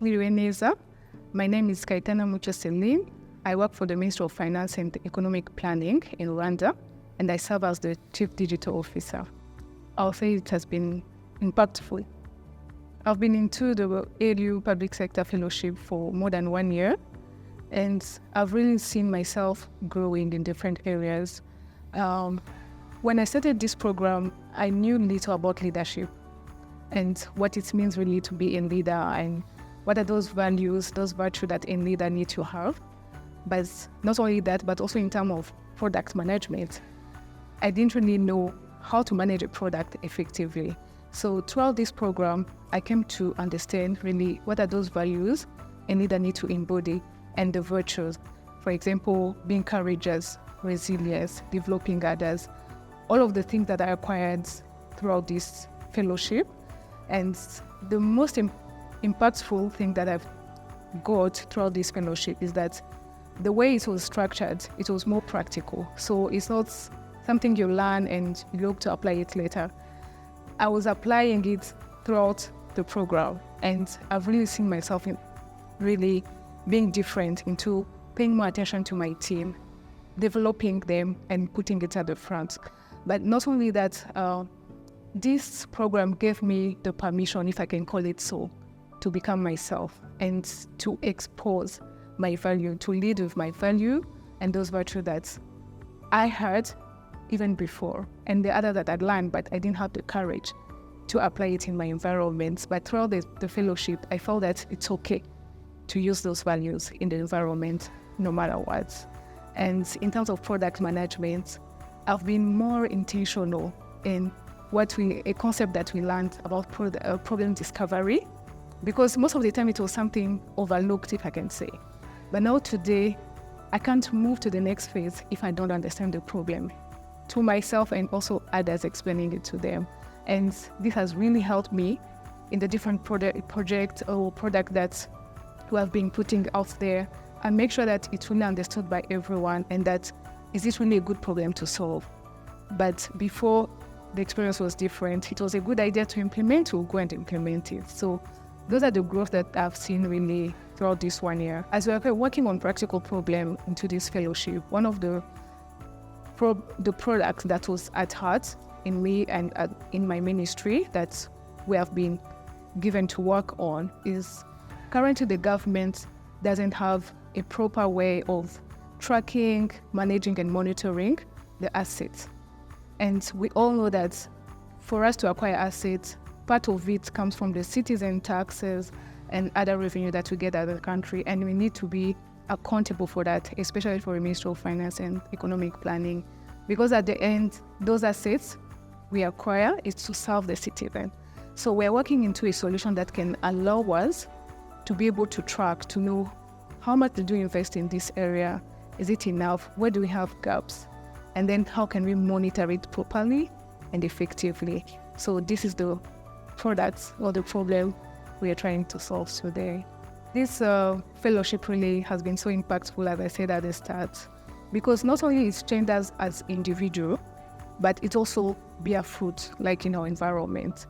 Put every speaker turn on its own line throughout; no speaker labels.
Neza. My name is Kayitana Celine. I work for the Ministry of Finance and Economic Planning in Rwanda, and I serve as the Chief Digital Officer. I'll say it has been impactful. I've been into the CRA Public Sector Fellowship for more than 1 year, and I've really seen myself growing in different areas. When I started this program, I knew little about leadership and what it means really to be a leader and what are those values, those virtues that a leader needs to have. But not only that, but also in terms of product management. I didn't really know how to manage a product effectively. So throughout this program, I came to understand really what are those values a leader needs to embody and the virtues. For example, being courageous, resilience, developing others, all of the things that are acquired throughout this fellowship. And the most impactful thing that I've got throughout this fellowship is that the way it was structured, it was more practical. So it's not something you learn and you look to apply it later. I was applying it throughout the program, and I've really seen myself in really being different into paying more attention to my team, developing them and putting it at the front. But not only that, this program gave me the permission, if I can call it so, to become myself and to expose my value, to lead with my value and those virtues that I had even before, and the other that I'd learned, but I didn't have the courage to apply it in my environment. But throughout the fellowship, I felt that it's okay to use those values in the environment, no matter what. And in terms of product management, I've been more intentional in a concept that we learned about problem discovery, because most of the time it was something overlooked, if I can say. But now today, I can't move to the next phase if I don't understand the problem, to myself and also others, explaining it to them. And this has really helped me in the different project or product that we have been putting out there, and make sure that it's really understood by everyone and that is it really a good problem to solve. But before, the experience was different. It was a good idea to implement, we'll go and implement it. So those are the growth that I've seen really throughout this 1 year. As we are working on practical problem into this fellowship, one of the products that was at heart in me and in my ministry that we have been given to work on is currently the government doesn't have a proper way of tracking, managing and monitoring the assets. And we all know that for us to acquire assets, part of it comes from the citizen taxes and other revenue that we get out of the country, and we need to be accountable for that, especially for the Ministry of Finance and Economic Planning, because at the end, those assets we acquire is to serve the citizen. So we're working into a solution that can allow us to be able to track, to know how much do we invest in this area, is it enough, where do we have gaps, and then how can we monitor it properly and effectively. So this is the product or the problem we are trying to solve today. This fellowship really has been so impactful, as I said at the start, because not only it's changed us as individual, but it also bear fruit like in our environment.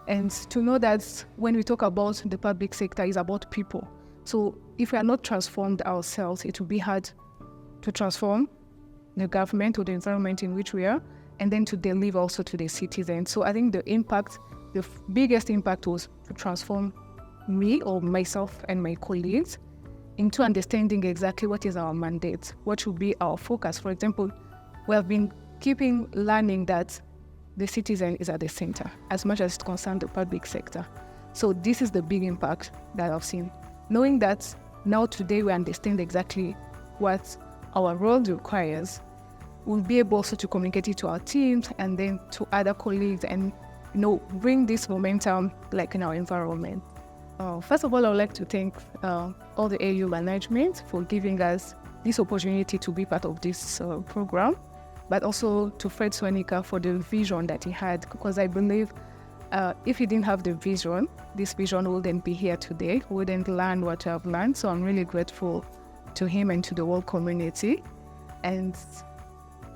And to know that when we talk about the public sector, it's about people. So if we are not transformed ourselves, it will be hard to transform the government or the environment in which we are, and then to deliver also to the citizens. So I think the biggest impact was to transform me or myself and my colleagues into understanding exactly what is our mandate, what should be our focus. For example, we have been keeping learning that the citizen is at the center as much as it concerns the public sector. So this is the big impact that I've seen. Knowing that now today we understand exactly what our role requires, we'll be able also to communicate it to our teams and then to other colleagues and bring this momentum like in our environment. First of all, I would like to thank all the AU management for giving us this opportunity to be part of this program, but also to Fred Swanika for the vision that he had, because I believe if he didn't have the vision, this vision wouldn't be here today, wouldn't learn what we have learned. So I'm really grateful to him and to the whole community. And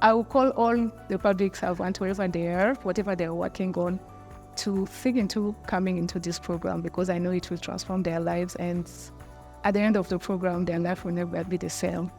I will call all the public servants, wherever they are, whatever they're working on, to think into coming into this program because I know it will transform their lives, and at the end of the program, their life will never be the same.